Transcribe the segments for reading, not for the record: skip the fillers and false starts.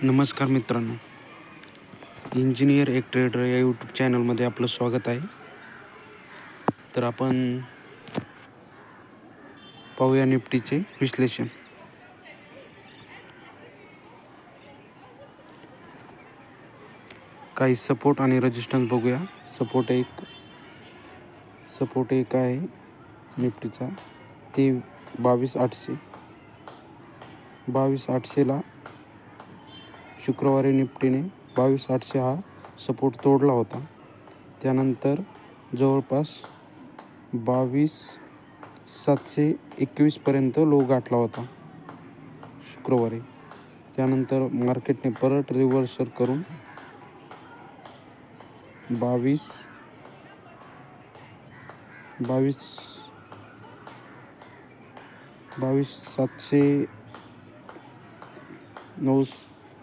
नमस्कार मित्रांनो, इंजिनियर एक ट्रेडर या यूट्यूब चॅनलमध्ये आपलं स्वागत आहे. तर आपण पाहूया निफ्टीचे विश्लेषण. काही सपोर्ट आणि रेजिस्टन्स बघूया. सपोर्ट एक आहे निफ्टीचा, ते 22,800. 22,800ला शुक्रवारी निफ्टीने 22,800 हा सपोर्ट तोडला होता. त्यानंतर जवळपास 22,721पर्यंत लो गाठला होता शुक्रवारी. त्यानंतर मार्केटने परत रिव्हर्सल करून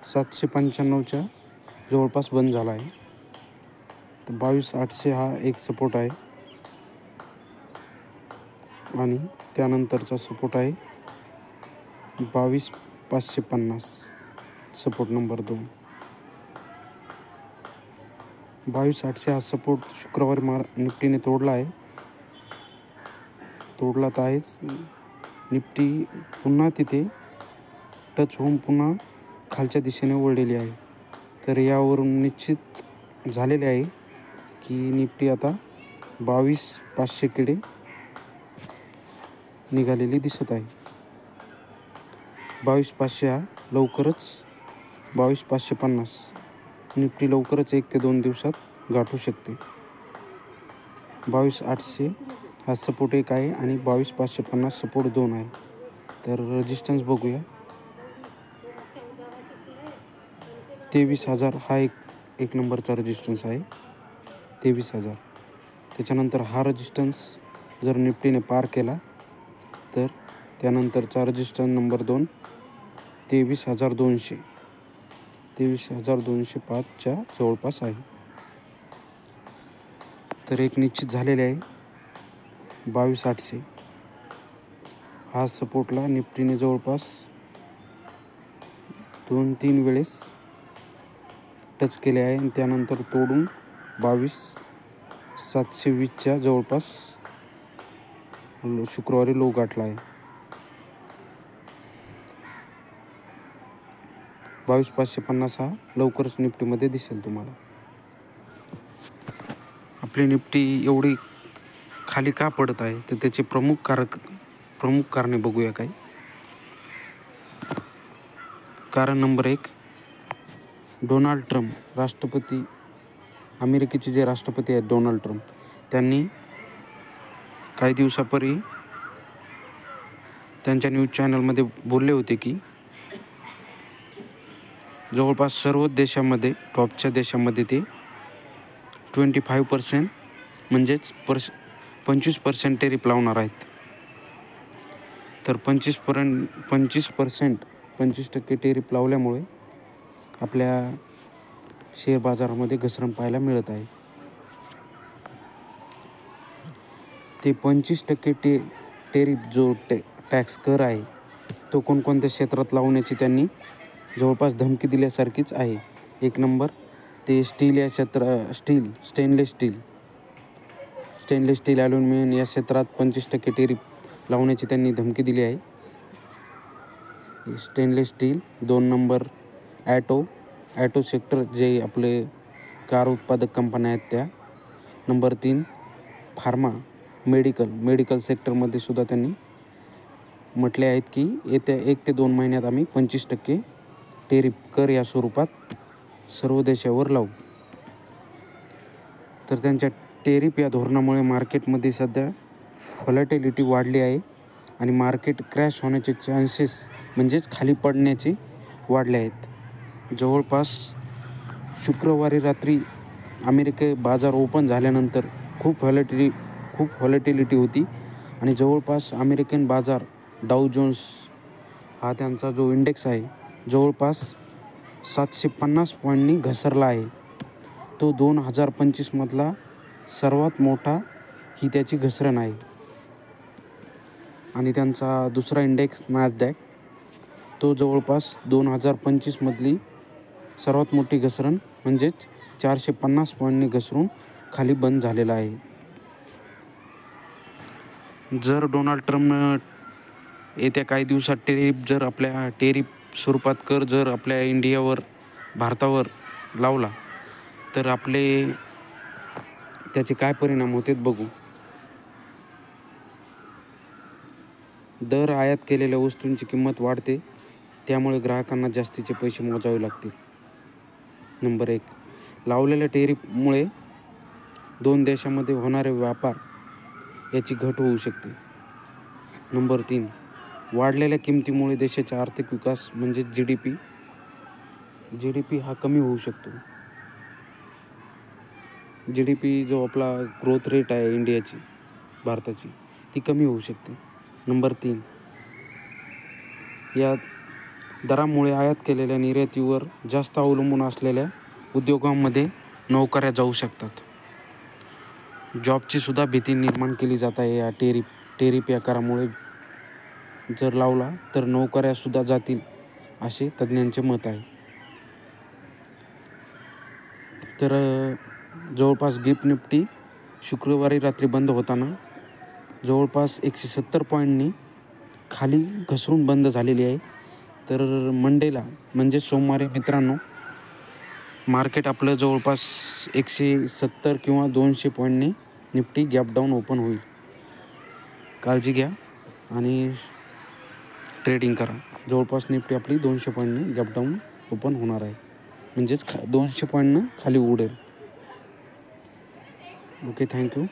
795च्या जवळपास बंद झाला आहे. तर 22,800 हा एक सपोर्ट आहे आणि त्यानंतरचा सपोर्ट आहे 22,550, सपोर्ट नंबर 2. 22,800 हा सपोर्ट शुक्रवारी निफ्टीने तोडला तर आहेच. निफ्टी पुन्हा तिथे टच होऊन पुन्हा खालच्या दिशेने वळलेली आहे. तर यावरून निश्चित झालेले आहे की निफ्टी आता 22,500कडे निघालेली दिसत आहे. 22,500 हा लवकरच 22,550 निफ्टी लवकरच 1 ते 2 दिवसात गाठू शकते. 22,800 हा सपोर्ट 1 आहे आणि 22,550 सपोर्ट 2 आहे. तर रेजिस्टन्स बघूया. 23,000 हा एक नंबरचा रेजिस्टन्स आहे, 23,000. त्याच्यानंतर हा रेजिस्टन्स जर निफ्टीने पार केला तर त्यानंतरचा रेजिस्टन्स नंबर 2 23,200 23,205च्या जवळपास आहे. तर एक निश्चित झालेले आहे 22,800 हा सपोर्टला निफ्टीने जवळपास 2-3 वेळेस टच केले आहे आणि त्यानंतर तोडून 22,720च्या जवळपास शुक्रवारी लो गाठला आहे. 22,550 हा लवकरच निफ्टीमध्ये दिसेल तुम्हाला. आपली निफ्टी एवढी खाली का पडत आहे तर त्याचे प्रमुख कारणे बघूया. काय कारण नंबर 1, डोनाल्ड ट्रम्प, राष्ट्रपती, अमेरिकेचे जे राष्ट्रपती आहेत डोनाल्ड ट्रम्प, त्यांनी काही दिवसापूर्वी त्यांच्या न्यूज चॅनलमध्ये बोलले होते की जवळपास सर्व देशामध्ये, टॉपच्या देशामध्ये ते 25% म्हणजेच 25% टेरिफ लावणार आहेत. तर 25% टेरिफ लावल्यामुळे आपल्या शेअर बाजारामध्ये घसरण पाहायला मिळत आहे. ते 25% टेरिफ जो टॅक्स कर आहे तो कोणकोणत्या क्षेत्रात लावण्याची त्यांनी जवळपास धमकी दिल्यासारखीच आहे. 1 नंबर ते स्टील या स्टेनलेस स्टील ॲल्युमिनियम या क्षेत्रात 25% टेरिफ लावण्याची त्यांनी धमकी दिली आहे, stainless steel. 2 number auto sector, जे आपले कार उत्पादक कंपन्या आहेत त्या. नंबर 3 फार्मा, मेडिकल सेक्टरमध्ये सुद्धा त्यांनी म्हटले आहेत की येत्या 1 ते 2 महिन्यात आम्ही 25% टेरिफ कर या स्वरूपात सर्व देशावर लावू. तर त्यांच्या टेरिफ या धोरणामुळे मार्केटमध्ये सध्या व्हॉलॅटिलिटी वाढली आहे आणि मार्केट क्रॅश होण्याचे चान्सेस म्हणजेच खाली पडण्याचे वाढले आहेत. जवळपास शुक्रवारी रात्री बाजार ओपन झाल्यानंतर खूप व्हॉलॅटिलिटी होती आणि जवळपास अमेरिकन बाजार डाऊ जोन्स हा त्यांचा जो इंडेक्स आहे जवळपास 750 पॉईंटनी घसरला आहे. तो 2025मधला सर्वात मोठा ही त्याची घसरण आहे. आणि त्यांचा दुसरा इंडेक्स नॅसडॅक तो जवळपास 2025मधली सर्वात मोठी घसरण म्हणजेच 450 पॉईंटने घसरून खाली बंद झालेला आहे. जर डोनाल्ड ट्रम्पनं येत्या काही दिवसात टेरिफ स्वरूपात कर जर आपल्या भारतावर लावला तर त्याचे काय परिणाम होतात बघू. दर आयात केलेल्या वस्तूंची किंमत वाढते, त्यामुळे ग्राहकांना जास्तीचे पैसे मोजावे लागतील. नंबर 1, लावलेल्या टेरिफमुळे 2 देशांमध्ये होणारे व्यापार याची घट होऊ शकते. नंबर 3, वाढलेल्या किमतीमुळे देशाचा आर्थिक विकास म्हणजे GDP हा कमी होऊ शकतो. GDP जो आपला ग्रोथ रेट आहे भारताची ती कमी होऊ शकते. नंबर 3, या दरामुळे आयात केलेल्या निर्यातीवर जास्त अवलंबून असलेल्या उद्योगांमध्ये नोकऱ्या जाऊ शकतात. जॉबची सुद्धा भीती निर्माण केली जात आहे. या टेरिफ या करामुळे जर लावला तर नोकऱ्यासुद्धा जातील असे तज्ज्ञांचे मत आहे. तर जवळपास गिफ्ट निफ्टी शुक्रवारी रात्री बंद होताना जवळपास 170 पॉईंटनी खाली घसरून बंद झालेली आहे. तर मंडेला म्हणजे सोमवारी मित्रांनो मार्केट आपलं जवळपास 170 किंवा 200 पॉईंटने निफ्टी गॅप डाऊन ओपन होईल. काळजी घ्या आणि ट्रेडिंग करा. जवळपास निफ्टी आपली 200 पॉईंटने गॅप डाऊन ओपन होणार आहे, म्हणजेच 200 पॉईंटनं खाली उडेल. Okay, thank you.